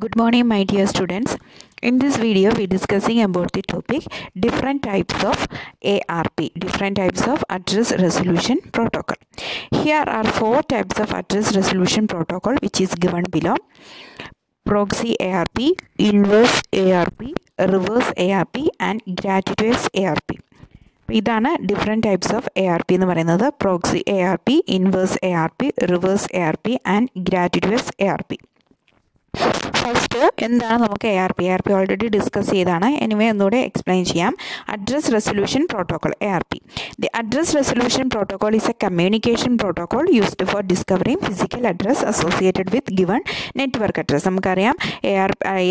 Good morning, my dear students. In this video, we are discussing about the topic different types of ARP, different types of address resolution protocol. Here are four types of address resolution protocol which is given below: proxy ARP, inverse ARP, reverse ARP and gratuitous ARP. ഇതാണ് different types of ARP എന്ന് പറയുന്നത്. Proxy ARP, inverse ARP, reverse ARP and gratuitous ARP. First എന്താണ് നമുക്ക് ARP already discuss ചെയ്താണ്. Anyway ഒന്നുകൂടെ explain ചെയ്യാം. Address resolution protocol ARP. The address resolution protocol is a communication protocol used for discovering physical address associated with given network address. നമുക്കറിയാം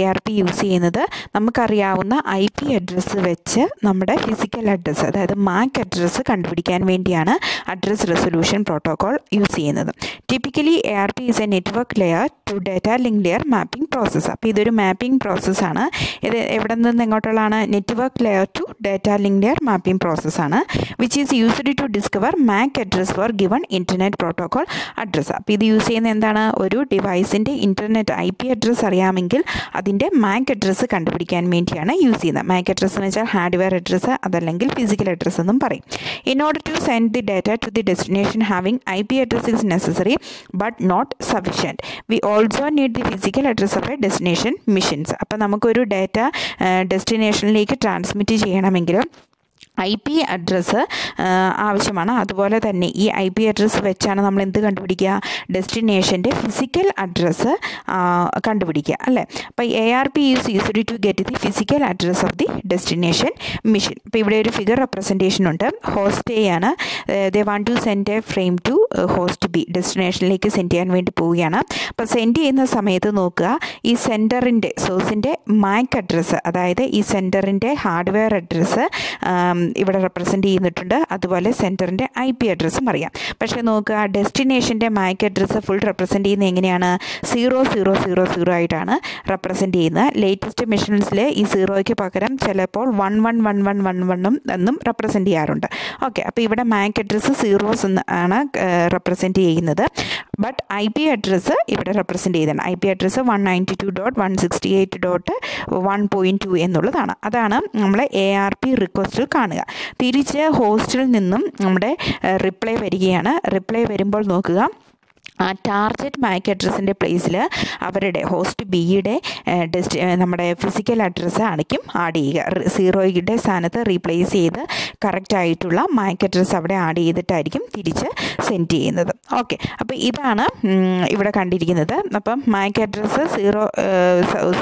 ARP use ചെയ്യുന്നത് നമുക്കറിയാവുന്ന IP address വെച്ച് നമ്മുടെ physical address, അതായത് MAC address കണ്ടുപിടിക്കാൻ വേണ്ടിയാണ് address resolution protocol use ചെയ്യുന്നത്. Typically ARP is a network layer to data link layer mapping process. അപ്പോൾ ഇതൊരു മാപ്പിംഗ് പ്രോസസ്സാണ്. ഇത് എവിടെ നിന്ന് എങ്ങോട്ടുള്ളതാണ്? Network layer to data link layer mapping പ്രോസസ്സാണ് which is used to discover MAC address for given internet protocol address. അപ്പോൾ ഇത് യൂസ് ചെയ്യുന്ന എന്താണ്? ഒരു ഡിവൈസിൻ്റെ ഇൻ്റർനെറ്റ് IP അഡ്രസ്സ് അറിയാമെങ്കിൽ അതിൻ്റെ MAC അഡ്രസ്സ് കണ്ടുപിടിക്കാൻ വേണ്ടിയാണ് യൂസ് ചെയ്യുന്നത്. MAC അഡ്രസ്സ് എന്ന് വെച്ചാൽ ഹാർഡ്വെയർ അഡ്രസ്സ്, അതല്ലെങ്കിൽ ഫിസിക്കൽ അഡ്രസ്സ് എന്നും പറയും. In order to send the data to the destination having IP address is necessary but not sufficient. We also need the physical address of a destination machines. അപ്പോൾ നമുക്കൊരു data ഡെസ്റ്റിനേഷനിലേക്ക് transmit ചെയ്യണമെങ്കിലും IP address ആവശ്യമാണ്. അതുപോലെ തന്നെ ഈ IP address വെച്ചാണ് നമ്മൾ എന്ത് കണ്ടുപിടിക്കുക? ഡെസ്റ്റിനേഷൻ്റെ ഫിസിക്കൽ അഡ്രസ്സ് കണ്ടുപിടിക്കുക, അല്ലേ? അപ്പോൾ ARP is used to get the physical address of the destination machine. അപ്പോൾ ഇവിടെ ഒരു ഫിഗർ റെപ്രസെൻറ്റേഷൻ ഉണ്ട്. ഹോസ്റ്റ് A ആണ്. They want to send a frame to host B, ഡെസ്റ്റിനേഷനിലേക്ക് സെൻഡ് ചെയ്യാൻ വേണ്ടി പോവുകയാണ്. അപ്പോൾ സെൻഡ് ചെയ്യുന്ന സമയത്ത് നോക്കുക, ഈ സെൻറ്ററിൻ്റെ സോഴ്സിൻ്റെ MAC അഡ്രസ്സ്, അതായത് ഈ സെൻറ്ററിൻ്റെ ഹാർഡ്വെയർ അഡ്രസ്സ് ഇവിടെ റെപ്രസെൻറ്റ് ചെയ്യുന്നിട്ടുണ്ട്. അതുപോലെ സെൻറ്ററിൻ്റെ IP അഡ്രസ്സും അറിയാം. പക്ഷേ നോക്കുക, ഡെസ്റ്റിനേഷൻ്റെ MAC അഡ്രസ്സ് ഫുൾ റെപ്രസെൻറ്റ് ചെയ്യുന്നത് എങ്ങനെയാണ്? 0000 ആയിട്ടാണ് റെപ്രസെൻറ്റ് ചെയ്യുന്നത്. ലേറ്റസ്റ്റ് മെഷീൻസിൽ ഈ 0യ്ക്ക് പകരം ചിലപ്പോൾ 111111 എന്നും റെപ്രസെൻറ്റ് ചെയ്യാറുണ്ട്. ഓക്കെ, അപ്പോൾ ഇവിടെ MAC അഡ്രസ്സ് 0s ആണ് റെപ്രസെൻറ്റ് ചെയ്യുന്നത്. ബട്ട് IP അഡ്രസ്സ് ഇവിടെ റെപ്രസെൻറ്റ് ചെയ്തതാണ്. IP അഡ്രസ്സ് 192.168.1.2 എന്നുള്ളതാണ്. അതാണ് നമ്മൾ ARP റിക്വസ്റ്റിൽ കാണുക. തിരിച്ച് ഹോസ്റ്റിൽ നിന്നും നമ്മുടെ റിപ്ലൈ വരികയാണ്. റിപ്ലൈ വരുമ്പോൾ നോക്കുക, ആ ടാർഗറ്റ് MAC അഡ്രസ്സിൻ്റെ പ്ലേസിൽ അവരുടെ ഹോസ്റ്റ് Bയുടെ നമ്മുടെ ഫിസിക്കൽ അഡ്രസ്സ് ആയിരിക്കും ആഡ് ചെയ്യുക. 0യുടെ സ്ഥാനത്ത് റീപ്ലേസ് ചെയ്ത് കറക്റ്റായിട്ടുള്ള MAC അഡ്രസ്സ് അവിടെ ആഡ് ചെയ്തിട്ടായിരിക്കും തിരിച്ച് സെൻഡ് ചെയ്യുന്നത്. ഓക്കെ, അപ്പോൾ ഇതാണ് ഇവിടെ കണ്ടിരിക്കുന്നത്. അപ്പം MAC അഡ്രസ്സ് 0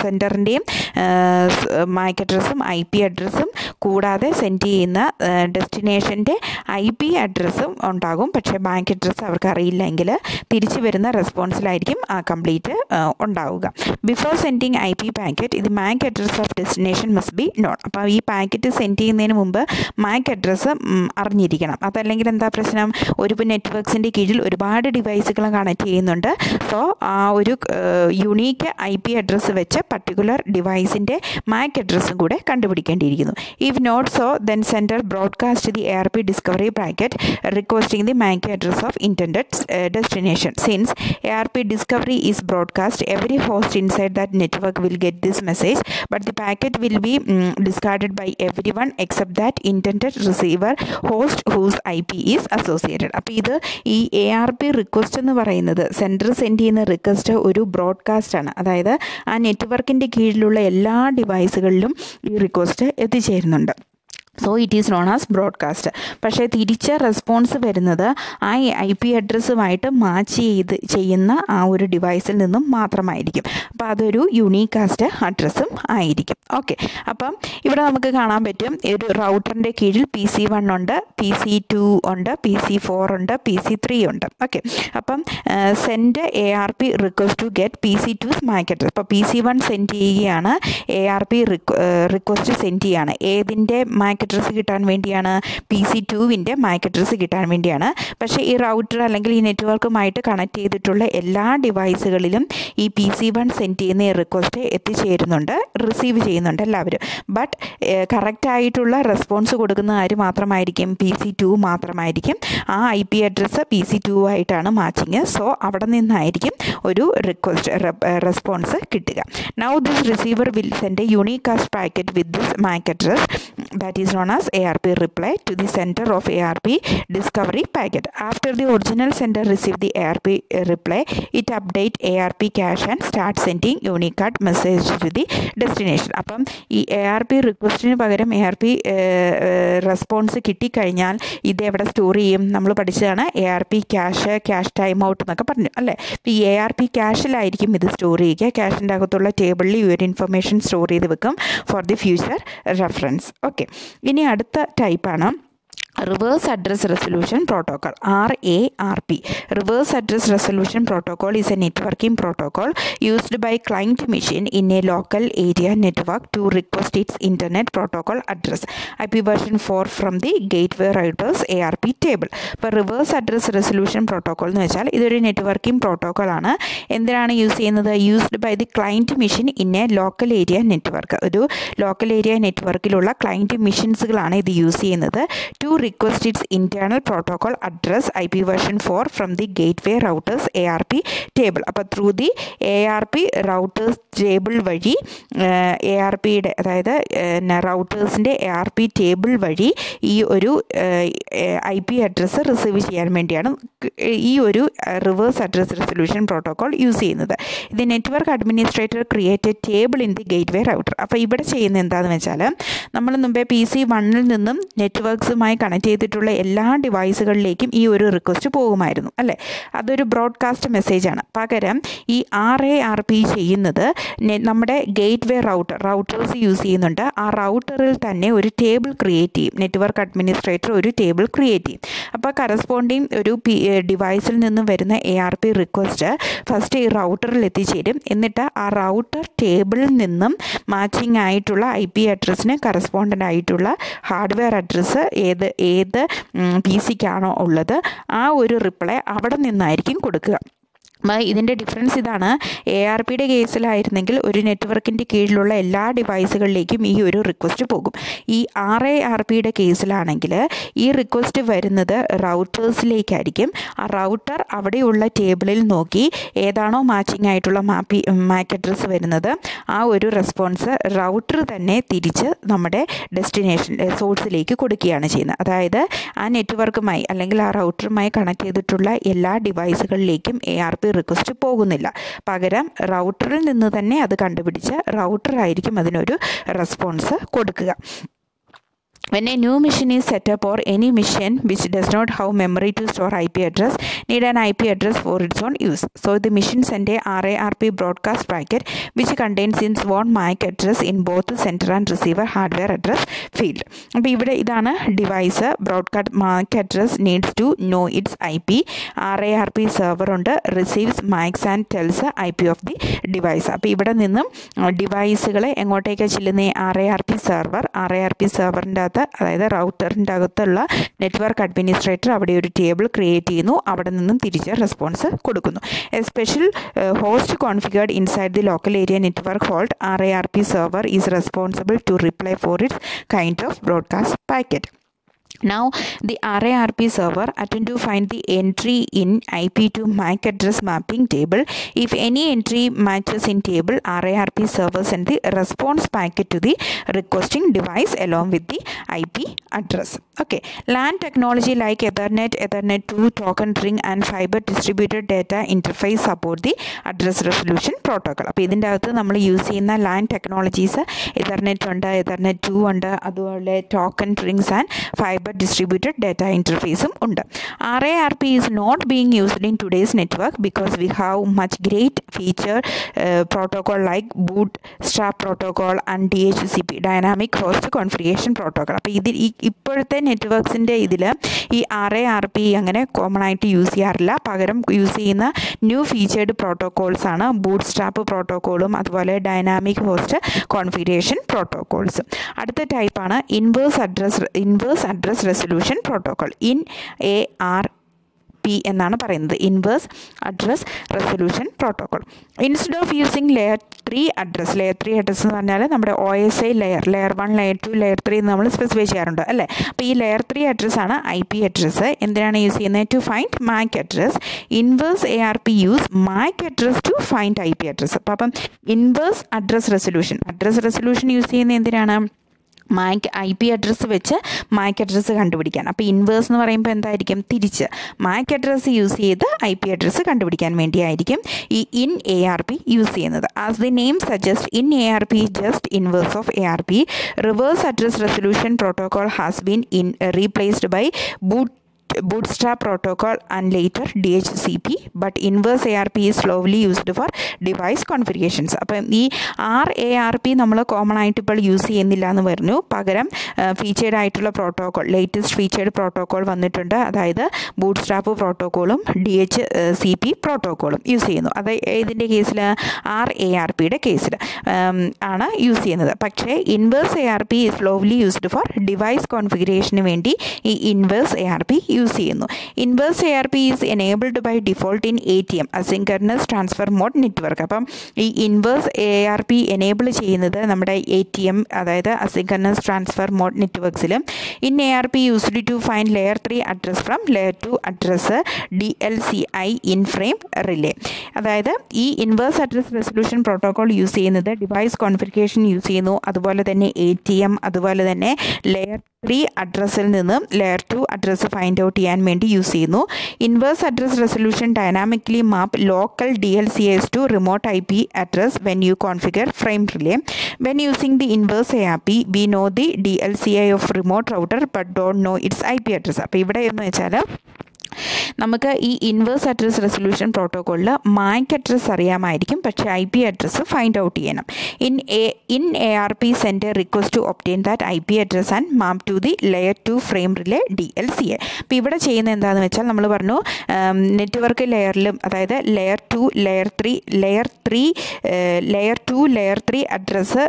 സെൻറ്ററിൻ്റെയും MAC അഡ്രസ്സും IP അഡ്രസ്സും കൂടാതെ സെൻഡ് ചെയ്യുന്ന ഡെസ്റ്റിനേഷൻ്റെ IP അഡ്രസ്സും ഉണ്ടാകും. പക്ഷേ MAC അഡ്രസ്സ് അവർക്ക് അറിയില്ലെങ്കിൽ തിരിച്ച് വരുന്ന റെസ്പോൺസിലായിരിക്കും ആ കംപ്ലീറ്റ് ഉണ്ടാവുക. ബിഫോർ സെൻഡിങ് IP പാക്കറ്റ് ഇത് MAC address of destination must be non. അപ്പോൾ ഈ പാക്കറ്റ് സെൻഡ് ചെയ്യുന്നതിന് മുമ്പ് MAC അഡ്രസ്സ് അറിഞ്ഞിരിക്കണം. അതല്ലെങ്കിൽ എന്താ പ്രശ്നം? ഒരു നെറ്റ്വർക്ക്സിൻ്റെ കീഴിൽ ഒരുപാട് ഡിവൈസുകൾ കണക്ട് ചെയ്യുന്നുണ്ട്. സോ ആ ഒരു യുണീക്ക് IP അഡ്രസ്സ് വെച്ച് പർട്ടിക്കുലർ ഡിവൈസിൻ്റെ MAC അഡ്രസ്സും കൂടെ കണ്ടുപിടിക്കേണ്ടിയിരിക്കുന്നു. If not so then sender broadcast the ARP discovery packet requesting the MAC address of intended destination. Since ARP discovery is broadcast, every host inside that network will get this message, but the packet will be discarded by everyone except that intended receiver host whose IP is associated. അപ്പോൾ ഇത് ഈ ARP request എന്ന് പറയുന്നത് centre send ചെയ്യുന്ന request ഒരു ബ്രോഡ്കാസ്റ്റാണ്. അതായത് ആ നെറ്റ്വർക്കിൻ്റെ കീഴിലുള്ള എല്ലാ ഡിവൈസുകളിലും ഈ റിക്വസ്റ്റ് എത്തിച്ചേരുന്നുണ്ട്. So it is known as broadcast. പക്ഷേ തിരിച്ച് റെസ്പോൺസ് വരുന്നത് ആ IP അഡ്രസ്സുമായിട്ട് മാച്ച് ചെയ്യുന്ന ആ ഒരു ഡിവൈസിൽ നിന്നും മാത്രമായിരിക്കും. അപ്പോൾ അതൊരു യൂണീക്കാസ്റ്റ് അഡ്രസ്സും ആയിരിക്കും. ഓക്കെ, അപ്പം ഇവിടെ നമുക്ക് കാണാൻ പറ്റും ഒരു റൗട്ടറിൻ്റെ കീഴിൽ PC1 ഉണ്ട്, PC2 ഉണ്ട്, PC4 ഉണ്ട്, PC3 ഉണ്ട്. ഓക്കെ, അപ്പം send ARP request to get PC2's MAC address. അപ്പോൾ PC1 സെൻഡ് ചെയ്യുകയാണ്, ARP റിക്വസ്റ്റ് സെൻഡ് ചെയ്യുകയാണ്. ഏതിൻ്റെ MAC അഡ്രസ്സ് കിട്ടാൻ വേണ്ടിയാണ്, PC2-ൻ്റെ MAC അഡ്രസ്സ് കിട്ടാൻ വേണ്ടിയാണ്. പക്ഷേ ഈ റൗട്ടർ അല്ലെങ്കിൽ ഈ നെറ്റ്വർക്കുമായിട്ട് കണക്ട് ചെയ്തിട്ടുള്ള എല്ലാ ഡിവൈസുകളിലും ഈ PC1 സെൻഡ് ചെയ്യുന്ന ഈ റിക്വസ്റ്റ് എത്തിച്ചേരുന്നുണ്ട്, റിസീവ് ചെയ്യുന്നുണ്ട് എല്ലാവരും. ബട്ട് കറക്റ്റായിട്ടുള്ള റെസ്പോൺസ് കൊടുക്കുന്ന ആര് മാത്രമായിരിക്കും? PC2 മാത്രമായിരിക്കും. ആ IP അഡ്രസ്സ് PC2 ആയിട്ടാണ് മാച്ചിങ്. സോ അവിടെ നിന്നായിരിക്കും ഒരു റെസ്പോൺസ് കിട്ടുക. Now this receiver will send a unicast packet with this MAC address that is known as ARP reply to the sender of ARP discovery packet. After the original sender receive the ARP reply, it update ARP cache and start sending Unicode message to the destination. അപ്പം ഈ ARP റിക്വസ്റ്റിന് പകരം ARP response കിട്ടിക്കഴിഞ്ഞാൽ ഇത് എവിടെ store ചെയ്യും? നമ്മൾ പഠിച്ചതാണ് ARP cash time out എന്നൊക്കെ പറഞ്ഞു അല്ലേ. അപ്പോൾ ഈ ARP ക്യാഷിലായിരിക്കും ഇത് സ്റ്റോർ ചെയ്യുക. ക്യാഷിൻ്റെ അകത്തുള്ള ടേബിളിൽ ഈ ഒരു ഇൻഫർമേഷൻ സ്റ്റോർ ചെയ്ത് വെക്കും for the future reference. Okay, ഇനി അടുത്ത ടൈപ്പാണ് Reverse Address Resolution Protocol, RARP. Reverse Address Resolution Protocol is a networking protocol used by client machine in a local area network to request its internet protocol address, IP version 4 from the gateway routers ARP table. ഇപ്പോൾ reverse address resolution protocol എന്ന് വെച്ചാൽ ഇതൊരു networking protocol ആണ്. എന്തിനാണ് use ചെയ്യുന്നത്? Used by the client machine in a local area network. ഒരു local area നെറ്റ്വർക്കിലുള്ള client മെഷീൻസുകളാണ് ഇത് യൂസ് ചെയ്യുന്നത്. To request its internal protocol address IP version 4 from the gateway routers ARP table. അപ്പോൾ through the ARP routers table വഴി ARPയുടെ അതായത് റൗട്ടേഴ്സിൻ്റെ ARP table വഴി ഈ ഒരു IP അഡ്രസ്സ് റിസീവ് ചെയ്യാൻ വേണ്ടിയാണ് ഈ ഒരു reverse address resolution protocol use ചെയ്യുന്നത്. ഇത് network administrator create table in the gateway router. അപ്പോൾ ഇവിടെ ചെയ്യുന്നത് എന്താണെന്ന് വെച്ചാൽ നമ്മൾ മുമ്പേ PC1-ൽ നിന്നും നെറ്റ്വർക്ക്സുമായി കണക്ട് ചെയ്തിട്ടുള്ള എല്ലാ ഡിവൈസുകളിലേക്കും ഈ ഒരു റിക്വസ്റ്റ് പോകുമായിരുന്നു അല്ലേ. അതൊരു ബ്രോഡ്കാസ്റ്റ് മെസ്സേജാണ്. പകരം ഈ RARP ചെയ്യുന്നത് നമ്മുടെ ഗേറ്റ്വേ റൗട്ടേഴ്സ് യൂസ് ചെയ്യുന്നുണ്ട്. ആ റൗട്ടറിൽ തന്നെ ഒരു ടേബിൾ ക്രിയേറ്റ് ചെയ്യും. നെറ്റ്വർക്ക് അഡ്മിനിസ്ട്രേറ്റർ ഒരു ടേബിൾ ക്രിയേറ്റ് ചെയ്യും. അപ്പോൾ കറസ്പോണ്ടിങ് ഒരു ഡിവൈസിൽ നിന്നും വരുന്ന ARP റിക്വസ്റ്റ് ഫസ്റ്റ് ഈ റൗട്ടറിൽ എത്തിച്ചേരും. എന്നിട്ട് ആ റൗട്ടർ ടേബിളിൽ നിന്നും മാച്ചിങ് ആയിട്ടുള്ള IP അഡ്രസ്സിന് കറസ്പോണ്ടൻ്റ് ആയിട്ടുള്ള ഹാർഡ്വെയർ അഡ്രസ്സ് ഏത് PC-ക്കാണോ ഉള്ളത് ആ ഒരു റിപ്ലൈ അവിടെ നിന്നായിരിക്കും കൊടുക്കുക. ഇതിൻ്റെ ഡിഫറൻസ് ഇതാണ്. ARPയുടെ കേസിലായിരുന്നെങ്കിൽ ഒരു നെറ്റ്വർക്കിൻ്റെ കീഴിലുള്ള എല്ലാ ഡിവൈസുകളിലേക്കും ഈ ഒരു റിക്വസ്റ്റ് പോകും. ഈ RARPയുടെ കേസിലാണെങ്കിൽ ഈ റിക്വസ്റ്റ് വരുന്നത് റൗട്ടേഴ്സിലേക്കായിരിക്കും. ആ റൗട്ടർ അവിടെയുള്ള ടേബിളിൽ നോക്കി ഏതാണോ മാച്ചിങ് ആയിട്ടുള്ള MAC അഡ്രസ്സ് വരുന്നത് ആ ഒരു റെസ്പോൺസ് റൗട്ടർ തന്നെ തിരിച്ച് നമ്മുടെ ഡെസ്റ്റിനേഷൻ സോഴ്സിലേക്ക് കൊടുക്കുകയാണ് ചെയ്യുന്നത്. അതായത് ആ നെറ്റ്വർക്കുമായി അല്ലെങ്കിൽ ആ റൗട്ടറുമായി കണക്ട് ചെയ്തിട്ടുള്ള എല്ലാ ഡിവൈസുകളിലേക്കും ARP റിക്വസ്റ്റ് പോകുന്നില്ല. പകരം റൗട്ടറിൽ നിന്ന് തന്നെ അത് കണ്ടുപിടിച്ച് റൗട്ടറായിരിക്കും അതിനൊരു റെസ്പോൺസ് കൊടുക്കുക. When a new machine is set up or any machine which does not have memory to store IP address need an IP address for its own use. So the machine send a RARP broadcast packet which contains its own MAC address in both the sender and receiver hardware address field. അപ്പോൾ ഇവിടെ ഇതാണ് device. Broadcast MAC address needs to know its IP. RARP server ഉണ്ട്, receives MACs and tells IP of the device. അപ്പോൾ ഇവിടെ നിന്നും ഡിവൈസുകളെ എങ്ങോട്ടേക്കാണ് ചെല്ലുന്നത്? RARP സെർവറിൻ്റെ അകത്ത് അതായത് റൗട്ടറിൻ്റെ അകത്തുള്ള നെറ്റ്വർക്ക് അഡ്മിനിസ്ട്രേറ്റർ അവിടെ ഒരു ടേബിൾ ക്രിയേറ്റ് ചെയ്യുന്നു. അവിടെ നിന്നും തിരിച്ച് റെസ്പോൺസ് കൊടുക്കുന്നു. A special host configured inside the local area network hold RARP server is responsible to reply for its kind of broadcast packet. Now the RARP server attempt to find the entry in IP to MAC address mapping table. If any entry matches in table, RARP server send the response packet to the requesting device along with the IP address. Okay, LAN technology like Ethernet, Ethernet 2, token ring and fiber distributed data interface support the address resolution protocol. അപ്പോൾ ഇതിൻ്റെ അകത്ത് നമ്മൾ use ചെയ്യുന്ന LAN technologies Ethernet ഉണ്ട്, Ethernet 2 ഉണ്ട്, അതുപോലെ token rings and fibre cyber distributed data ഇൻ്റർഫേസും ഉണ്ട്. RARP is not being used in today's network because we have much great feature protocol like bootstrap protocol and DHCP dynamic host configuration protocol. അപ്പോൾ ഇതിൽ ഇപ്പോഴത്തെ നെറ്റ്വർക്ക്സിൻ്റെ ഇതിൽ ഈ RARP അങ്ങനെ common ആയിട്ട് use ചെയ്യാറില്ല. പകരം യൂസ് ചെയ്യുന്ന ന്യൂ ഫീച്ചേർഡ് പ്രോട്ടോകോൾസ് ആണ് ബൂട്ട് സ്ട്രാപ്പ് പ്രോട്ടോകോളും അതുപോലെ ഡൈനാമിക് ഹോസ്റ്റ് കോൺഫിഗറേഷൻ പ്രോട്ടോകോൾസ്. അടുത്ത ടൈപ്പാണ് inverse address resolution protocol. INARP എന്നാണ് പറയുന്നത്, inverse address resolution protocol. Instead of using layer 3 address എന്ന് പറഞ്ഞാൽ നമ്മുടെ OSI ലെയർ 1, ലെയർ 2, ലെയർ 3 നമ്മൾ സ്പെസിഫൈ ചെയ്യാറുണ്ട് അല്ലേ. അപ്പോൾ ഈ ലെയർ 3 അഡ്രസ്സാണ് IP അഡ്രസ്സ്. എന്തിനാണ് യൂസ് ചെയ്യുന്നത്? To find MAC address. Inverse ARP use MAC address to find IP address. അപ്പം ഇൻവേഴ്സ് അഡ്രസ് റെസൊല്യൂഷൻ യൂസ് ചെയ്യുന്നത് എന്തിനാണ്? IP അഡ്രസ്സ് വെച്ച് MAC അഡ്രസ്സ് കണ്ടുപിടിക്കാൻ. അപ്പോൾ ഇൻവേഴ്സ് എന്ന് പറയുമ്പോൾ എന്തായിരിക്കും? തിരിച്ച് MAC അഡ്രസ്സ് യൂസ് ചെയ്ത് IP അഡ്രസ്സ് കണ്ടുപിടിക്കാൻ വേണ്ടിയായിരിക്കും ഈ INARP യൂസ് ചെയ്യുന്നത്. As the name suggest INARP just inverse of ARP. Reverse address resolution protocol has been replaced by bootstrap protocol and later DHCP, but inverse ARP is slowly used for device configurations. അപ്പം ഈ RARP നമ്മൾ common ആയിട്ട് ഇപ്പോൾ use ചെയ്യുന്നില്ല എന്ന് പറഞ്ഞു. പകരം featured ആയിട്ടുള്ള പ്രോട്ടോകോൾ, ലേറ്റസ്റ്റ് ഫീച്ചേർഡ് പ്രോട്ടോകോൾ വന്നിട്ടുണ്ട്. അതായത് ബൂട്ട്സ്ട്രാപ്പ് പ്രോട്ടോകോളും DHCP പ്രോട്ടോകോളും യൂസ് ചെയ്യുന്നു. അത് ഇതിൻ്റെ കേസിൽ RARPയുടെ കേസിൽ ആണ് യൂസ് ചെയ്യുന്നത്. പക്ഷേ inverse ARP slowly used for device കോൺഫിഗറേഷന് വേണ്ടി ഈ ഇൻവേഴ്സ് ARP യൂസ് ചെയ്യുന്നു. Inverse ARP is enabled by default in ATM asynchronous transfer mode network. അപ്പം ഈ ഇൻവേഴ്സ് ARP എനേബിൾ ചെയ്യുന്നത് നമ്മുടെ ATM അതായത് അസിൻക്രണസ് ട്രാൻസ്ഫർ മോഡ് നെറ്റ്വർക്ക്സിലും. INARP used to find layer 3 address from layer 2 address DLCI in frame relay. അതായത് ഈ inverse address resolution protocol use ചെയ്യുന്നത് device configuration use ചെയ്യുന്നു. അതുപോലെ തന്നെ ATM അതുപോലെ തന്നെ ലെയർ 3 അഡ്രസ്സിൽ നിന്നും ലെയർ 2 അഡ്രസ്സ് ഫൈൻഡ് ഔട്ട് ചെയ്യാൻ വേണ്ടി യൂസ് ചെയ്യുന്നു. Inverse address resolution dynamically map local DLCIs to remote IP address when you configure frame relay. When using the inverse ARP we know the DLCI of remote router but don't know its IP address. അപ്പോൾ ഇവിടെ എന്ന് വെച്ചാൽ നമുക്ക് ഈ inverse address resolution പ്രോട്ടോകോളിൽ MAC address അറിയാമായിരിക്കും, പക്ഷേ IP address find out ചെയ്യണം. INARP send a request to obtain that IP address and map to the layer 2 frame relay DLCI. അപ്പോൾ ഇവിടെ ചെയ്യുന്നത് എന്താണെന്ന് വെച്ചാൽ നമ്മൾ പറഞ്ഞു നെറ്റ്വർക്ക് ലെയറിലും അതായത് layer 2, layer 3 address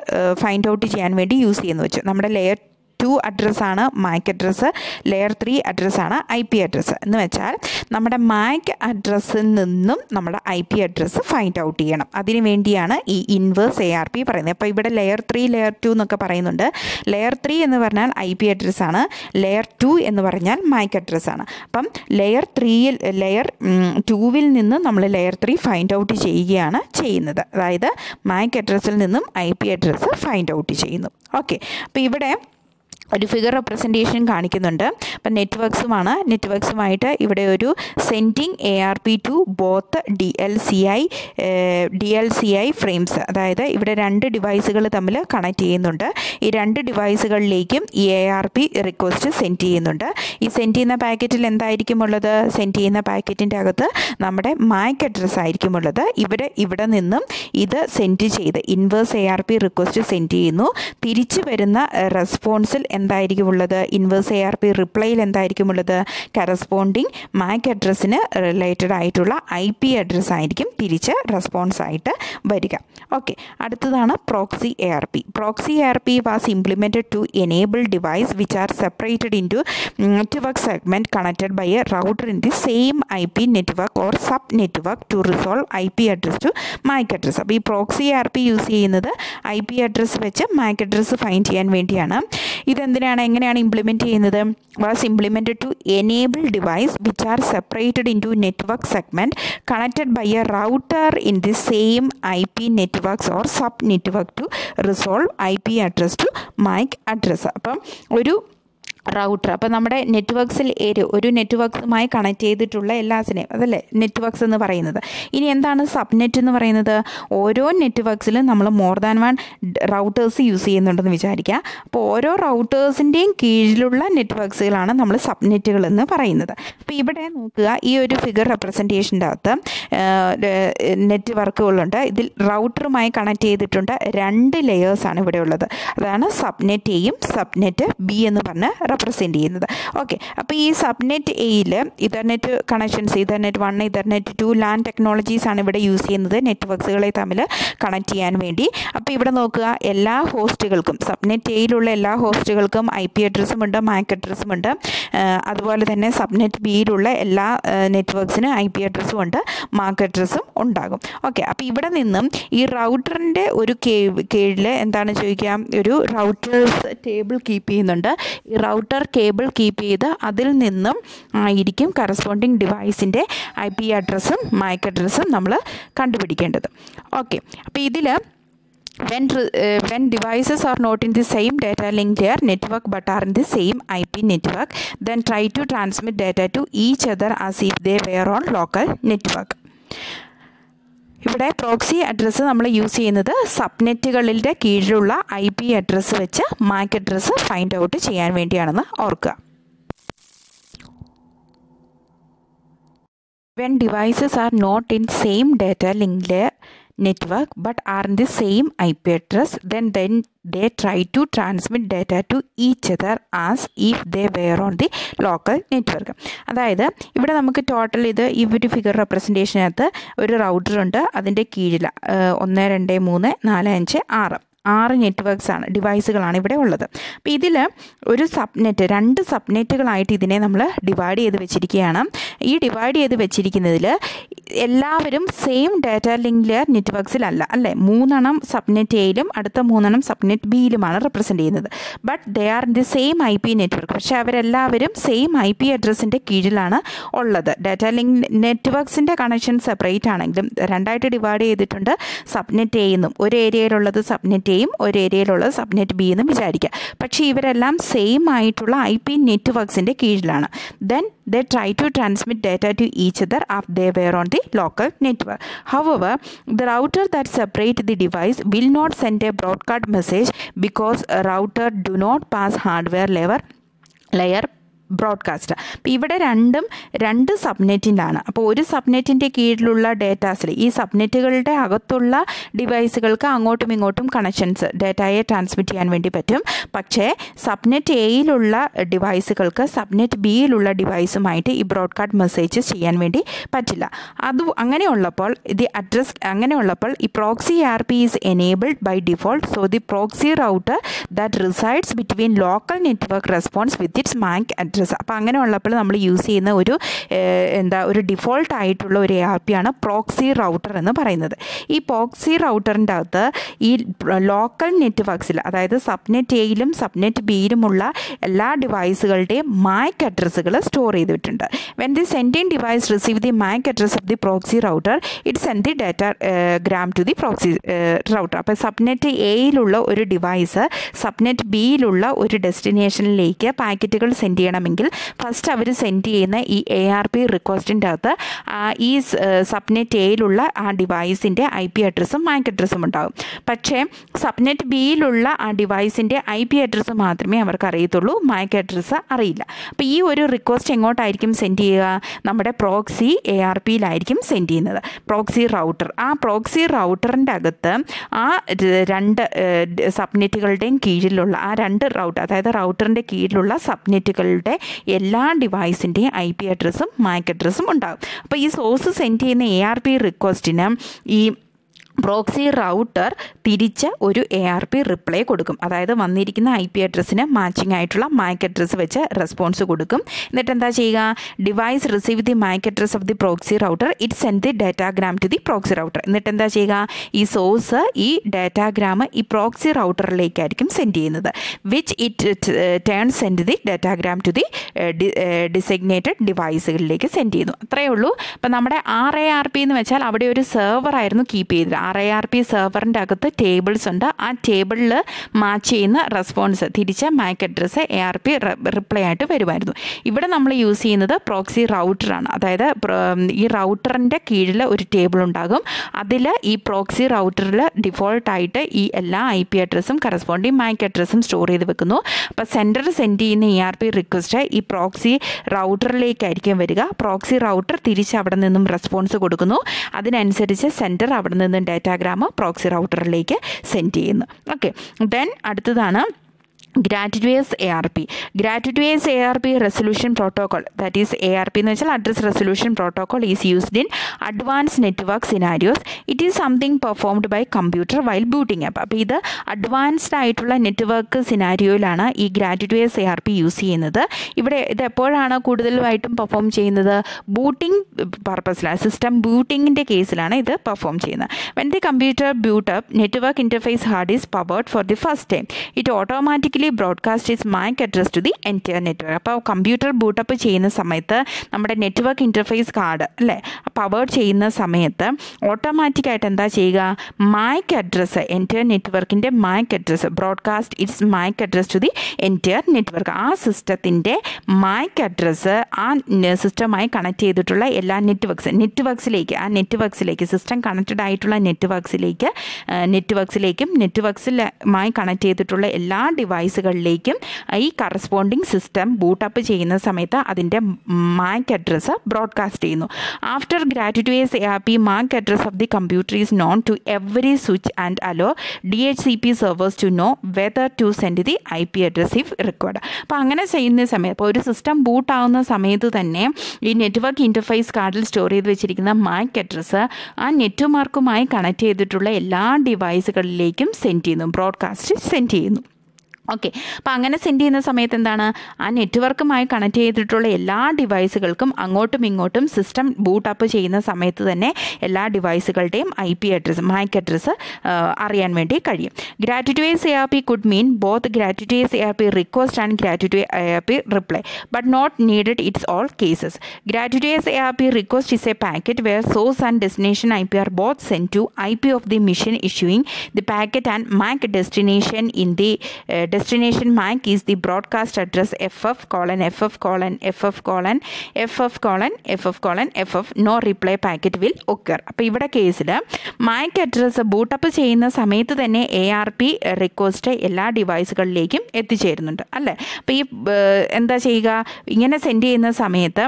find out ചെയ്യാൻ വേണ്ടി യൂസ് ചെയ്യുന്നു വെച്ചു. നമ്മുടെ ലെയർ 2 അഡ്രസ്സാണ് MAC അഡ്രസ്സ്, ലെയർ 3 അഡ്രസ്സാണ് IP അഡ്രസ്സ്. എന്ന് വെച്ചാൽ നമ്മുടെ MAC അഡ്രസ്സിൽ നിന്നും നമ്മുടെ IP അഡ്രസ്സ് ഫൈൻഡ് ഔട്ട് ചെയ്യണം. അതിന് വേണ്ടിയാണ് ഈ ഇൻവേഴ്സ് ARP പറയുന്നത്. അപ്പോൾ ഇവിടെ ലെയർ 3 ലെയർ 2 എന്നൊക്കെ പറയുന്നുണ്ട്. ലെയർ 3 എന്ന് പറഞ്ഞാൽ IP അഡ്രസ്സാണ്, ലെയർ 2 എന്ന് പറഞ്ഞാൽ MAC അഡ്രസ്സാണ്. അപ്പം ലെയർ 2വിൽ നിന്ന് നമ്മൾ ലെയർ 3 ഫൈൻഡ് ഔട്ട് ചെയ്യുകയാണ് ചെയ്യുന്നത്. അതായത് MAC അഡ്രസ്സിൽ നിന്നും IP അഡ്രസ്സ് ഫൈൻഡ് ഔട്ട് ചെയ്യുന്നു. ഓക്കെ, അപ്പോൾ ഇവിടെ ഒരു ഫിഗർ റെപ്രസെൻറ്റേഷൻ കാണിക്കുന്നുണ്ട്. അപ്പം നെറ്റ്വർക്സുമായിട്ട് ഇവിടെ ഒരു sending ARP to both DLCI frames. അതായത് ഇവിടെ 2 ഡിവൈസുകൾ തമ്മിൽ കണക്ട് ചെയ്യുന്നുണ്ട്. ഈ 2 ഡിവൈസുകളിലേക്കും ഈ ARP റിക്വസ്റ്റ് സെൻഡ് ചെയ്യുന്നുണ്ട്. ഈ സെൻഡ് ചെയ്യുന്ന പാക്കറ്റിൽ എന്തായിരിക്കും ഉള്ളത്? സെൻഡ് ചെയ്യുന്ന പാക്കറ്റിൻ്റെ അകത്ത് നമ്മുടെ MAC അഡ്രസ്സ് ആയിരിക്കും ഉള്ളത്. ഇവിടെ നിന്നും ഇത് സെൻഡ് ചെയ്ത് ഇൻവേഴ്സ് ARP റിക്വസ്റ്റ് സെൻഡ് ചെയ്യുന്നു. തിരിച്ചു വരുന്ന റെസ്പോൺസിൽ എന്തായിരിക്കും ഉള്ളത്? ഇൻവേഴ്സ് ARP റിപ്ലൈയിൽ എന്തായിരിക്കും ഉള്ളത്? കറസ്പോണ്ടിങ് MAC അഡ്രസ്സിന് റിലേറ്റഡ് ആയിട്ടുള്ള IP അഡ്രസ്സ് ആയിരിക്കും തിരിച്ച് റെസ്പോൺസ് ആയിട്ട് വരിക. ഓക്കെ, അടുത്തതാണ് proxy ARP. Proxy ARP was implemented to enable device which are separated into network segment connected by a router in the same IP network or subnetwork to resolve IP address to MAC address. അപ്പോൾ ഈ proxy ARP use ചെയ്യുന്നത് IP address വെച്ച് MAC address find ചെയ്യാൻ വേണ്ടിയാണ്. എങ്ങനെയാണ് implement ചെയ്യുന്നത്? Was implemented to enable device which are separated into network segment connected by a router in the same IP networks or subnetwork to resolve IP address to MAC address. അപ്പം ഒരു router. അപ്പോൾ നമ്മുടെ നെറ്റ്വർക്ക്സിൽ ഒരു നെറ്റ്വർക്ക്സുമായി connect ചെയ്തിട്ടുള്ള എല്ലാത്തിനെയും അതല്ലേ networks എന്ന് പറയുന്നത്. ഇനി എന്താണ് സബ്നെറ്റ് എന്ന് പറയുന്നത്? ഓരോ നെറ്റ്വർക്ക്സിലും നമ്മൾ more than one routers use ചെയ്യുന്നുണ്ടെന്ന് വിചാരിക്കുക. അപ്പോൾ ഓരോ റൗട്ടേഴ്സിൻ്റെയും കീഴിലുള്ള നെറ്റ്വർക്ക്സുകളാണ് നമ്മൾ സബ്നെറ്റുകൾ എന്ന് പറയുന്നത്. അപ്പോൾ ഇവിടെ നോക്കുക, ഈ ഒരു ഫിഗർ റെപ്രസെൻറ്റേഷൻ്റെ അകത്ത് നെറ്റ്വർക്കുകളുണ്ട്. ഇതിൽ റൗട്ടറുമായി കണക്ട് ചെയ്തിട്ടുണ്ട് 2 ലെയേഴ്സാണ് ഇവിടെ ഉള്ളത്. അതാണ് സബ്നെറ്റ് എയും സബ്നെറ്റ് ബി എന്ന് പറഞ്ഞ് റെപ്രസെൻറ്റ് ചെയ്യുന്നത്. ഓക്കെ, അപ്പോൾ ഈ സബ്നെറ്റ് എയിൽ Ethernet connections, Ethernet 1, Ethernet 2 LAN technologies ആണ് ഇവിടെ യൂസ് ചെയ്യുന്നത് നെറ്റ്വർക്ക്സുകളെ തമ്മിൽ കണക്ട് ചെയ്യാൻ വേണ്ടി. അപ്പോൾ ഇവിടെ നോക്കുക, എല്ലാ ഹോസ്റ്റുകൾക്കും സബ്നെറ്റ് എയിലുള്ള എല്ലാ ഹോസ്റ്റുകൾക്കും IP അഡ്രസ്സും ഉണ്ട്, MAC അഡ്രസ്സും ഉണ്ട്. അതുപോലെ തന്നെ സബ്നെറ്റ് ബിയിലുള്ള എല്ലാ നെറ്റ്വർക്ക്സിന് IP അഡ്രസ്സും ഉണ്ട്, MAC അഡ്രസ്സും ഉണ്ടാകും. ഓക്കെ, അപ്പോൾ ഇവിടെ നിന്നും ഈ റൗട്ടറിൻ്റെ ഒരു കീഴിൽ എന്താണ് ചോദിക്കുക, ഒരു റൗട്ടേഴ്സ് ടേബിൾ കീപ്പ് ചെയ്യുന്നുണ്ട്. ഈ റൗട്ടർ കേബിൾ കീപ്പ് ചെയ്ത് അതിൽ നിന്നും ആയിരിക്കും കറസ്പോണ്ടിങ് ഡിവൈസിൻ്റെ IP അഡ്രസ്സും MAC അഡ്രസ്സും നമ്മൾ കണ്ടുപിടിക്കേണ്ടത്. ഓക്കെ, അപ്പോൾ ഇതിൽ when devices are not in the same data link layer network but are in the same IP network, then try to transmit data to each other as if they were on local network. ഇവിടെ proxy address നമ്മൾ use ചെയ്യുന്നത് സബ്നെറ്റുകളുടെ കീഴിലുള്ള IP address വെച്ച് MAC address find out ചെയ്യാൻ വേണ്ടിയാണെന്ന് ഓർക്കുക. When devices are not in same data link layer network but are in the same IP address, then they try to transmit data to each other as if they were on the local network. അതായത് ഇവിടെ നമുക്ക് total ഈ ഒരു figure റെപ്രസെൻറ്റേഷനകത്ത് ഒരു റൗട്ടറുണ്ട്, അതിൻ്റെ കീഴിൽ 1 2 3 4 5 6 നെറ്റ്വർക്ക്സാണ്, ഡിവൈസുകളാണ് ഇവിടെ ഉള്ളത്. അപ്പോൾ ഇതിൽ ഒരു സബ്നെറ്റ്, 2 സബ്നെറ്റുകളായിട്ട് ഇതിനെ നമ്മൾ ഡിവൈഡ് ചെയ്ത് വെച്ചിരിക്കുകയാണ്. ഈ ഡിവൈഡ് ചെയ്ത് വെച്ചിരിക്കുന്നതിൽ എല്ലാവരും സെയിം ഡാറ്റ ലിങ്ക് ലെയർ നെറ്റ്വർക്ക്സിലല്ല, അല്ലേ? 3 സബ്നെറ്റ് എയിലും അടുത്ത 3 സബ്നെറ്റ് ബിയിലുമാണ് റെപ്രസെൻറ്റ് ചെയ്യുന്നത്. But they are in the same IP network. പക്ഷേ അവരെല്ലാവരും സെയിം IP അഡ്രസ്സിൻ്റെ കീഴിലാണ് ഉള്ളത്. ഡാറ്റ ലിങ്ക് നെറ്റ്വർക്ക്സിൻ്റെ കണക്ഷൻ സെപ്പറേറ്റ് ആണെങ്കിലും 2ആയിട്ട് ഡിവൈഡ് ചെയ്തിട്ടുണ്ട്. സബ്നെറ്റ് എന്നും ഒരു ഏരിയയിലുള്ളത് സബ്നെറ്റ് എയും ഒരു ഏരിയയിലുള്ളത് സബ്നെറ്റ് ബി എന്നും വിചാരിക്കുക. പക്ഷേ ഇവരെല്ലാം സെയിം ആയിട്ടുള്ള IP നെറ്റ്വർക്ക്സിൻ്റെ കീഴിലാണ്. Then they try to transmit data to each other if they were on the local network. However, the router that separates the device will not send a broadcast message because a router do not pass hardware layer broadcast. അപ്പോൾ ഇവിടെ 2 സബ്നെറ്റിലാണ്. അപ്പോൾ ഒരു സബ്നെറ്റിൻ്റെ കീഴിലുള്ള ഡേറ്റാസിൽ ഈ സബ്നെറ്റുകളുടെ അകത്തുള്ള ഡിവൈസുകൾക്ക് അങ്ങോട്ടും ഇങ്ങോട്ടും connections ഡേറ്റയെ ട്രാൻസ്മിറ്റ് ചെയ്യാൻ വേണ്ടി പറ്റും. പക്ഷേ സബ്നെറ്റ് എയിലുള്ള ഡിവൈസുകൾക്ക് സബ്നെറ്റ് ബിയിലുള്ള ഡിവൈസുമായിട്ട് ഈ ബ്രോഡ്കാസ്റ്റ് മെസ്സേജസ് ചെയ്യാൻ വേണ്ടി പറ്റില്ല. അങ്ങനെയുള്ളപ്പോൾ ഈ proxy ARP is enabled by default. So the proxy router that resides between local network response with its MAC address. അപ്പോൾ അങ്ങനെ ഉള്ളപ്പോൾ നമ്മൾ യൂസ് ചെയ്യുന്ന ഒരു ഡിഫോൾട്ട് ആയിട്ടുള്ള ഒരു ARP ആണ് പ്രോക്സി റൗട്ടർ എന്ന് പറയുന്നത്. ഈ പ്രോക്സി റൗട്ടറിൻ്റെ അകത്ത് ഈ ലോക്കൽ നെറ്റ്വർക്ക്സിൽ, അതായത് സബ്നെറ്റ് എയിലും സബ്നെറ്റ് ബിയിലുമുള്ള എല്ലാ ഡിവൈസുകളുടെയും MAC അഡ്രസ്സുകൾ സ്റ്റോർ ചെയ്തിട്ടുണ്ട്. When the sending device receive the MAC address of the proxy router, it send the datagram to the proxy router. അപ്പോൾ സബ്നെറ്റ് എയിലുള്ള ഒരു ഡിവൈസ് സബ്നെറ്റ് ബിയിലുള്ള ഒരു ഡെസ്റ്റിനേഷനിലേക്ക് പാക്കറ്റുകൾ സെൻഡ് ചെയ്യണമെങ്കിൽ ഫസ്റ്റ് അവർ സെൻഡ് ചെയ്യുന്ന ഈ ARP റിക്വസ്റ്റിൻ്റെ അകത്ത് ഈ സബ്നെറ്റ് എയിലുള്ള ആ ഡിവൈസിൻ്റെ IP അഡ്രസ്സും MAC അഡ്രസ്സും ഉണ്ടാകും. പക്ഷേ സബ്നെറ്റ് ബിയിലുള്ള ആ ഡിവൈസിൻ്റെ IP അഡ്രസ്സ് മാത്രമേ അവർക്ക് അറിയത്തുള്ളൂ, MAC അഡ്രസ്സ് അറിയില്ല. അപ്പോൾ ഈ ഒരു റിക്വസ്റ്റ് എങ്ങോട്ടായിരിക്കും സെൻഡ് ചെയ്യുക? നമ്മുടെ പ്രോക്സി ARPയിലായിരിക്കും സെൻഡ് ചെയ്യുന്നത്, പ്രോക്സി റൗട്ടർ. ആ പ്രോക്സി റൗട്ടറിൻ്റെ അകത്ത് ആ 2 സബ്നെറ്റുകളുടെയും കീഴിലുള്ള ആ 2 റൗട്ടർ, അതായത് റൗട്ടറിൻ്റെ കീഴിലുള്ള സബ്നെറ്റുകളുടെ എല്ലാ ഡിവൈസിൻ്റെയും IP അഡ്രസ്സും MAC അഡ്രസ്സും ഉണ്ടാകും. അപ്പോൾ ഈ സോഴ്സ് സെൻഡ് ചെയ്യുന്ന ARP റിക്വസ്റ്റിന് ഈ പ്രോക്സി റൗട്ടർ തിരിച്ച് ഒരു ARP റിപ്ലൈ കൊടുക്കും. അതായത് വന്നിരിക്കുന്ന IP അഡ്രസ്സിന് മാച്ചിങ് ആയിട്ടുള്ള MAC അഡ്രസ്സ് വെച്ച് റെസ്പോൺസ് കൊടുക്കും. എന്നിട്ട് എന്താ ചെയ്യുക? Device receive the MAC address of the proxy router, it send the datagram to the proxy router. എന്നിട്ട് എന്താ ചെയ്യുക? ഈ സോഴ്സ് ഈ ഡാറ്റാഗ്രാം ഈ പ്രോക്സി റൗട്ടറിലേക്കായിരിക്കും സെൻഡ് ചെയ്യുന്നത്. Which it turn send the datagram to the designated ഡിവൈസുകളിലേക്ക് സെൻഡ് ചെയ്യുന്നു. അത്രയേ ഉള്ളൂ. അപ്പം നമ്മുടെ RARP എന്ന് വെച്ചാൽ അവിടെ ഒരു സെർവർ ആയിരുന്നു കീപ്പ് ചെയ്തത്. RIRP സെർവറിൻ്റെ അകത്ത് ടേബിൾസ് ഉണ്ട്. ആ ടേബിളിൽ മാച്ച് ചെയ്യുന്ന റെസ്പോൺസ് തിരിച്ച് MAC അഡ്രസ്സ് ARP റിപ്ലൈ ആയിട്ട് വരുമായിരുന്നു. ഇവിടെ നമ്മൾ യൂസ് ചെയ്യുന്നത് പ്രോക്സി റൗട്ടറാണ്. അതായത് ഈ റൗട്ടറിൻ്റെ കീഴിൽ ഒരു ടേബിൾ ഉണ്ടാകും. അതിൽ ഈ പ്രോക്സി റൗട്ടറിൽ ഡിഫോൾട്ടായിട്ട് ഈ എല്ലാ IP അഡ്രസ്സും കറസ്പോണ്ടിങ് MAC അഡ്രസ്സും സ്റ്റോർ ചെയ്ത് വെക്കുന്നു. അപ്പോൾ സെൻറ്റർ സെൻഡ് ചെയ്യുന്ന ERP റിക്വസ്റ്റ് ഈ പ്രോക്സി റൗട്ടറിലേക്കായിരിക്കും വരിക. പ്രോക്സി റൗട്ടർ തിരിച്ച് അവിടെ നിന്നും റെസ്പോൺസ് കൊടുക്കുന്നു. അതിനനുസരിച്ച് സെൻറ്റർ അവിടെ നിന്നും ഡാറ്റാഗ്രാം പ്രോക്സി റൗട്ടറിലേക്ക് സെൻഡ് ചെയ്യുന്നു. ഓക്കെ, ദെൻ അടുത്തതാണ് Gratuitous ARP. Gratuitous ARP resolution protocol, that is ARP എന്ന് വെച്ചാൽ address resolution protocol, is used in advanced network scenarios. It is something performed by computer while booting up. അപ്പോൾ ഇത് advanced ആയിട്ടുള്ള network സിനാരിയോയിലാണ് ഈ Gratuitous ARP use ചെയ്യുന്നത്. ഇവിടെ ഇത് എപ്പോഴാണ് കൂടുതലായിട്ടും പെർഫോം ചെയ്യുന്നത്? ബൂട്ടിംഗ് പർപ്പസിലാണ്, സിസ്റ്റം ബൂട്ടിങ്ങിൻ്റെ കേസിലാണ് ഇത് പെർഫോം ചെയ്യുന്നത്. When the computer boot up, network interface hard is powered for the first time. It automatically broadcast is MAC address to the entire network. അപ്പോൾ കമ്പ്യൂട്ടർ ബൂട്ടപ്പ് ചെയ്യുന്ന സമയത്ത് നമ്മുടെ നെറ്റ്വർക്ക് ഇൻ്റർഫേസ് കാർഡ് അല്ലേ powered ചെയ്യുന്ന സമയത്ത് ഓട്ടോമാറ്റിക്കായിട്ട് എന്താ ചെയ്യുക? MAC അഡ്രസ്സ്, എൻറ്റയർ നെറ്റ്വർക്കിൻ്റെ MAC address broadcast its MAC address to the entire network. ആ സിസ്റ്റത്തിൻ്റെ MAC അഡ്രസ്സ് ആ സിസ്റ്റമായി കണക്ട് ചെയ്തിട്ടുള്ള എല്ലാ നെറ്റ്വർക്സിലേക്ക് സിസ്റ്റം കണക്റ്റഡ് ആയിട്ടുള്ള നെറ്റ്വർക്സിലുമായി കണക്ട് ചെയ്തിട്ടുള്ള എല്ലാ ഡിവൈസുകളിലേക്കും ഈ കറസ്പോണ്ടിങ് സിസ്റ്റം ബൂട്ടപ്പ് ചെയ്യുന്ന സമയത്ത് അതിൻ്റെ MAC അഡ്രസ്സ് ബ്രോഡ്കാസ്റ്റ് ചെയ്യുന്നു. After Gratuitous ARP, MAC address of the computer is known to every switch and allow DHCP servers to know whether to send the IP address if required. അപ്പോൾ അങ്ങനെ ചെയ്യുന്ന സമയത്ത് ഇപ്പോൾ ഒരു സിസ്റ്റം ബൂട്ടാവുന്ന സമയത്ത് തന്നെ ഈ നെറ്റ്വർക്ക് ഇൻ്റർഫേസ് കാർഡിൽ സ്റ്റോർ ചെയ്ത് വെച്ചിരിക്കുന്ന MAC അഡ്രസ്സ് ആ നെറ്റ്വർക്കുമായി കണക്ട് ചെയ്തിട്ടുള്ള എല്ലാ ഡിവൈസുകളിലേക്കും ബ്രോഡ്കാസ്റ്റ് സെൻഡ് ചെയ്യുന്നു. ഓക്കെ, അപ്പോൾ അങ്ങനെ സെൻഡ് ചെയ്യുന്ന സമയത്ത് എന്താണ്? ആ നെറ്റ്വർക്കുമായി കണക്ട് ചെയ്തിട്ടുള്ള എല്ലാ ഡിവൈസുകൾക്കും അങ്ങോട്ടും ഇങ്ങോട്ടും സിസ്റ്റം ബൂട്ടപ്പ് ചെയ്യുന്ന സമയത്ത് തന്നെ എല്ലാ ഡിവൈസുകളുടെയും IP അഡ്രസ്സ് MAC അഡ്രസ്സ് അറിയാൻ വേണ്ടി കഴിയും. Gratuitous ARP could mean both Gratuitous ARP request and Gratuitous ARP reply, but not needed in all cases. Gratuitous ARP request is a packet where source and destination IP are both sent to IP of the machine issuing the packet, and MAC destination in the destination MAC is the broadcast address FF:, no reply packet will occur. അപ്പോൾ ഇവിടെ കേസിൽ MAC address boot-up ചെയ്യുന്ന സമയത്ത് തന്നെ ARP request എല്ലാ ഡിവൈസുകളിലേക്കും എത്തിച്ചേരുന്നുണ്ട് അല്ലേ. അപ്പോൾ ഈ എന്താ ചെയ്യുക? ഇങ്ങനെ സെൻഡ് ചെയ്യുന്ന സമയത്ത്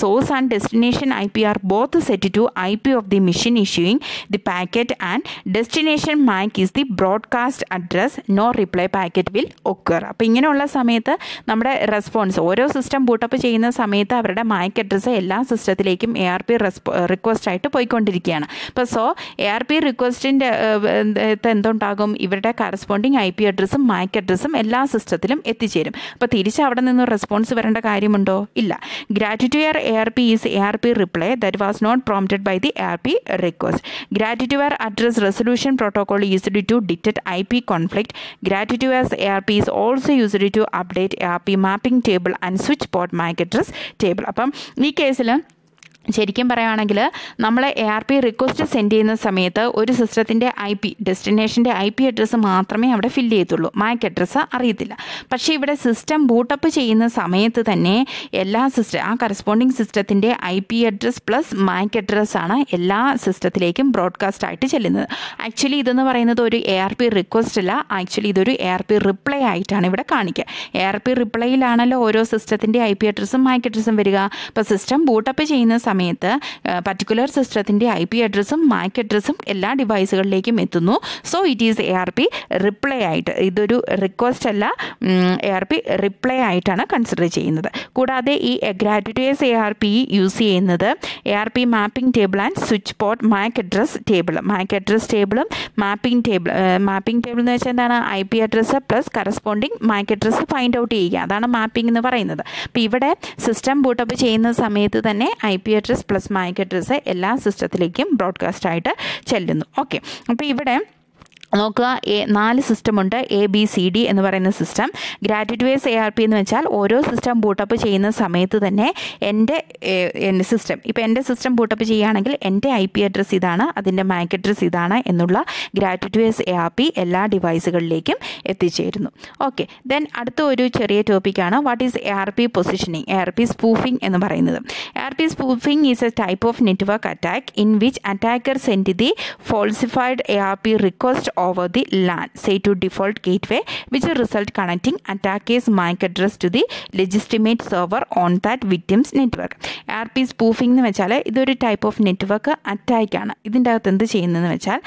source and destination IP are both set to IP of the machine issuing the packet, and destination MAC is the broadcast address, no reply packet will occur. അപ്പോൾ ഇങ്ങനെയുള്ള സമയത്ത് നമ്മുടെ റെസ്പോൺസ് ഓരോ സിസ്റ്റം ബൂട്ടപ്പ് ചെയ്യുന്ന സമയത്ത് അവരുടെ MAC അഡ്രസ്സ് എല്ലാ സിസ്റ്റത്തിലേക്കും ARP request ആയിട്ട് പോയിക്കൊണ്ടിരിക്കുകയാണ്. അപ്പോൾ ARP റിക്വസ്റ്റിൻ്റെ എന്തുണ്ടാകും? ഇവരുടെ കറസ്പോണ്ടിങ് IP അഡ്രസ്സും MAC അഡ്രസ്സും എല്ലാ സിസ്റ്റത്തിലും എത്തിച്ചേരും. അപ്പോൾ തിരിച്ച് അവിടെ നിന്ന് റെസ്പോൺസ് വരേണ്ട കാര്യമുണ്ടോ? ഇല്ല. Gratuitous ARP is ARP reply that was not prompted by the ARP request. Gratuitous address resolution protocol used to detect IP conflict. Gratuitous ARP is also used to update ARP mapping table and switch port MAC address table. അപ്പം ഈ കേസിൽ ശരിക്കും പറയുകയാണെങ്കിൽ നമ്മൾ ARP request send ചെയ്യുന്ന സമയത്ത് ഒരു സിസ്റ്റത്തിൻ്റെ ഡെസ്റ്റിനേഷൻ്റെ IP അഡ്രസ്സ് മാത്രമേ അവിടെ ഫില്ല് ചെയ്യത്തുള്ളൂ, MAC അഡ്രസ്സ് അറിയത്തില്ല. പക്ഷേ ഇവിടെ സിസ്റ്റം ബൂട്ടപ്പ് ചെയ്യുന്ന സമയത്ത് തന്നെ എല്ലാ ആ കറസ്പോണ്ടിങ് സിസ്റ്റത്തിൻ്റെ IP അഡ്രസ് പ്ലസ് MAC അഡ്രസ്സാണ് എല്ലാ സിസ്റ്റത്തിലേക്കും ബ്രോഡ്കാസ്റ്റ് ആയിട്ട് ചെല്ലുന്നത്. ആക്ച്വലി ഇതെന്ന് പറയുന്നത് ഒരു ARP റിക്വസ്റ്റ് അല്ല, ആക്ച്വലി ഇതൊരു ARP റിപ്ലൈ ആയിട്ടാണ് ഇവിടെ കാണിക്കുക. ARP റിപ്ലൈയിലാണല്ലോ ഓരോ സിസ്റ്റത്തിൻ്റെ IP അഡ്രസ്സും MAC അഡ്രസ്സും വരിക. അപ്പോൾ സിസ്റ്റം ബൂട്ടപ്പ് ചെയ്യുന്ന സമയത്ത് പർട്ടിക്കുലർ സിസ്റ്റത്തിൻ്റെ IP അഡ്രസ്സും MAC അഡ്രസ്സും എല്ലാ ഡിവൈസുകളിലേക്കും എത്തുന്നു. So it is ARP reply ആയിട്ട്, ഇതൊരു റിക്വസ്റ്റ് അല്ല, ARP റിപ്ലൈ ആയിട്ടാണ് കൺസിഡർ ചെയ്യുന്നത്. കൂടാതെ ഈ Gratuitous ARP യൂസ് ചെയ്യുന്നത് ARP mapping table and switch port MAC address table, MAC address ടേബിളും മാപ്പിംഗ് ടേബിൾ എന്ന് വെച്ചാൽ എന്താണ്? IP address plus corresponding MAC address find out ചെയ്യുക, അതാണ് മാപ്പിംഗ് എന്ന് പറയുന്നത്. അപ്പോൾ ഇവിടെ സിസ്റ്റം ബൂട്ടപ്പ് ചെയ്യുന്ന സമയത്ത് തന്നെ IP address plus MAC address എല്ലാ സിസ്റ്റത്തിലേക്കും ബ്രോഡ്കാസ്റ്റ് ആയിട്ട് ചെല്ലുന്നു. ഓക്കെ, അപ്പോൾ ഇവിടെ നോക്കുക, 4 സിസ്റ്റമുണ്ട്. ABCD എന്ന് പറയുന്ന സിസ്റ്റം. ഗ്രാറ്റുവേഴ്സ് ARP എന്ന് വെച്ചാൽ ഓരോ സിസ്റ്റം ബൂട്ടപ്പ് ചെയ്യുന്ന സമയത്ത് തന്നെ എൻ്റെ സിസ്റ്റം, ഇപ്പോൾ എൻ്റെ സിസ്റ്റം ബൂട്ടപ്പ് ചെയ്യുകയാണെങ്കിൽ എൻ്റെ IP അഡ്രസ്സ് ഇതാണ്, അതിൻ്റെ MAC അഡ്രസ്സ് ഇതാണ് എന്നുള്ള ഗ്രാറ്റുവേഴ്സ് ARP എല്ലാ ഡിവൈസുകളിലേക്കും എത്തിച്ചേരുന്നു. ഓക്കെ, ദെൻ അടുത്ത ഒരു ചെറിയ ടോപ്പിക്കാണ് what is ARP positioning, ARP spoofing എന്ന് പറയുന്നത്. ARP spoofing is a type of network attack in which attacker send the falsified ARP request over the LAN, say to default gateway, which result connecting attacker's MAC address to the legitimate server on that victim's network. ARP spoofing എന്ന് വെച്ചാൽ ഇതൊരു type of network attack ആണ്. ഇതിൻ്റെ അകത്ത് എന്ത് ചെയ്യുന്നതെന്ന് വെച്ചാൽ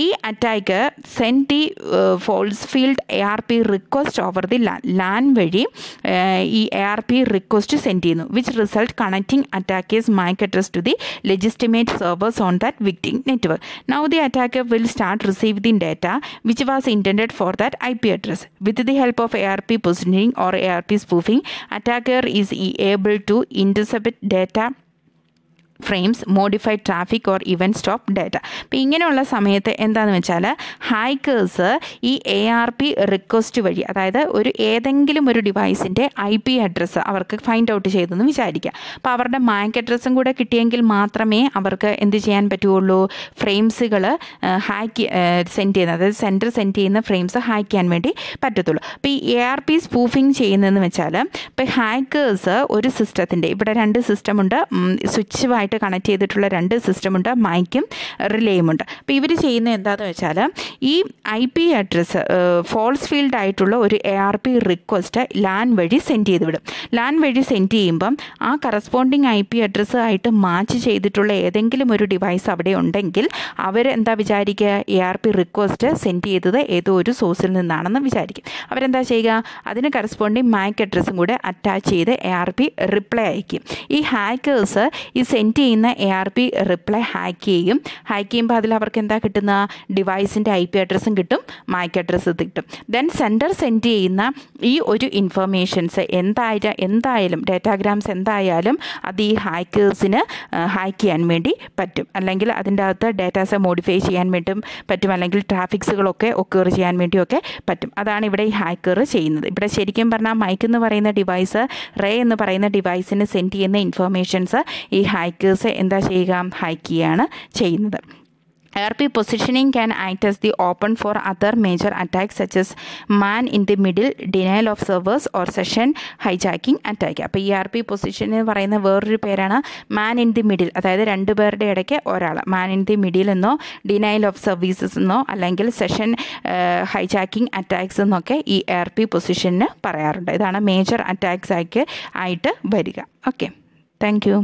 ഈ attack send the false field ARP request over the LAN വഴി ഈ ARP റിക്വസ്റ്റ് സെൻഡ് ചെയ്യുന്നു, which result connecting attackers MAC address to the legitimate servers on that victim network. Now the attacker will start receiving the data which was intended for that IP address. With the help of ARP positioning or ARP spoofing, attacker is able to intercept data frames, modified traffic or even stop data. അപ്പോൾ ഇങ്ങനെയുള്ള സമയത്ത് എന്താണെന്ന് വെച്ചാൽ hackers ഈ ARP request വഴി, അതായത് ഏതെങ്കിലും ഒരു ഡിവൈസിൻ്റെ IP അഡ്രസ്സ് അവർക്ക് ഫൈൻഡ് ഔട്ട് ചെയ്തെന്ന് വിചാരിക്കുക. അപ്പോൾ അവരുടെ MAC അഡ്രസ്സും കൂടെ കിട്ടിയെങ്കിൽ മാത്രമേ അവർക്ക് എന്ത് ചെയ്യാൻ പറ്റുള്ളൂ, ഫ്രെയിംസുകൾ സെൻഡ് ചെയ്യുന്ന, അതായത് സെൻറ്റർ സെൻഡ് ചെയ്യുന്ന ഫ്രെയിംസ് ഹാക്ക് ചെയ്യാൻ വേണ്ടി പറ്റത്തുള്ളൂ. അപ്പോൾ ഈ ARP സ്പൂഫിംഗ് ചെയ്യുന്നതെന്ന് വെച്ചാൽ ഇപ്പോൾ ഹാക്കേഴ്സ് ഒരു സിസ്റ്റത്തിൻ്റെ, ഇവിടെ 2 സിസ്റ്റമുണ്ട്, സ്വിച്ചുമായിട്ട് കണക്ട് ചെയ്തിട്ടുള്ള 2 സിസ്റ്റമുണ്ട്, മൈക്കും റിലേയുമുണ്ട്. അപ്പോൾ ഇവർ ചെയ്യുന്നത് എന്താണെന്ന് വെച്ചാൽ ഈ IP അഡ്രസ്സ് ഫോൾസ് ഫീൽഡ് ആയിട്ടുള്ള ഒരു ARP റിക്വസ്റ്റ് LAN വഴി സെൻഡ് ചെയ്ത് വിടും. LAN വഴി സെൻഡ് ചെയ്യുമ്പം ആ കറസ്പോണ്ടിങ് IP അഡ്രസ്സ് ആയിട്ട് മാച്ച് ചെയ്തിട്ടുള്ള ഏതെങ്കിലും ഒരു ഡിവൈസ് അവിടെ ഉണ്ടെങ്കിൽ അവരെന്താ വിചാരിക്കുക, ARP റിക്വസ്റ്റ് സെൻഡ് ചെയ്തത് ഏതോ ഒരു സോഴ്സിൽ നിന്നാണെന്ന് വിചാരിക്കും. അവരെന്താ ചെയ്യുക, അതിന് കറസ്പോണ്ടിങ് MAC അഡ്രസ്സും കൂടെ അറ്റാച്ച് ചെയ്ത് ARP റിപ്ലൈ അയക്കും. ഈ ഹാക്കേഴ്സ് ഈ സെൻഡ് ചെയ്യുന്ന ARP റിപ്ലൈ ഹാക്ക് ചെയ്യുമ്പോൾ അതിൽ അവർക്ക് എന്താ കിട്ടുന്ന, ഡിവൈസിൻ്റെ IP അഡ്രസ്സും കിട്ടും, MAC അഡ്രസ്സ് കിട്ടും. ദെൻ സെൻഡർ സെൻഡ് ചെയ്യുന്ന ഈ ഒരു ഇൻഫർമേഷൻസ് എന്തായാലും ഡാറ്റാഗ്രാംസ് എന്തായാലും അത് ഈ ഹാക്കേഴ്സിന് ഹാക്ക് ചെയ്യാൻ വേണ്ടി പറ്റും, അല്ലെങ്കിൽ അതിൻ്റെ അകത്ത് ഡാറ്റാസ് മോഡിഫൈ ചെയ്യാൻ വേണ്ടിയും പറ്റും, അല്ലെങ്കിൽ ട്രാഫിക്സുകളൊക്കെ ഒക്കർ ചെയ്യാൻ വേണ്ടിയൊക്കെ പറ്റും. അതാണ് ഇവിടെ ഈ ഹാക്കർ ചെയ്യുന്നത്. ഇവിടെ ശരിക്കും പറഞ്ഞാൽ മൈക്ക് എന്ന് പറയുന്ന ഡിവൈസ്, റേ എന്ന് പറയുന്ന ഡിവൈസിന് സെൻഡ് ചെയ്യുന്ന ഇൻഫർമേഷൻസ് ഈ ഹാക്കേഴ്സ് എന്താ ചെയ്യുക, ഹാക്ക് ചെയ്യുകയാണ് ചെയ്യുന്നത്. ARP positioning can act as the open for other major attacks such as man in the middle, denial of service or session hijacking attack. അപ്പോൾ ഈ ARP പൊസിഷൻ എന്ന് പറയുന്ന വേറൊരു പേരാണ് മാൻ ഇൻ ദി മിഡിൽ, അതായത് 2 പേരുടെ ഇടയ്ക്ക് ഒരാൾ, മാൻ ഇൻ ദി മിഡിൽ എന്നോ ഡിനയൽ ഓഫ് സർവീസസ് എന്നോ അല്ലെങ്കിൽ സെഷൻ ഹൈജാക്കിംഗ് അറ്റാക്സ് എന്നൊക്കെ ഈ ARP പൊസിഷന് പറയാറുണ്ട്. ഇതാണ് മേജർ അറ്റാക്സ് ആയിട്ട് വരിക. Okay, thank you.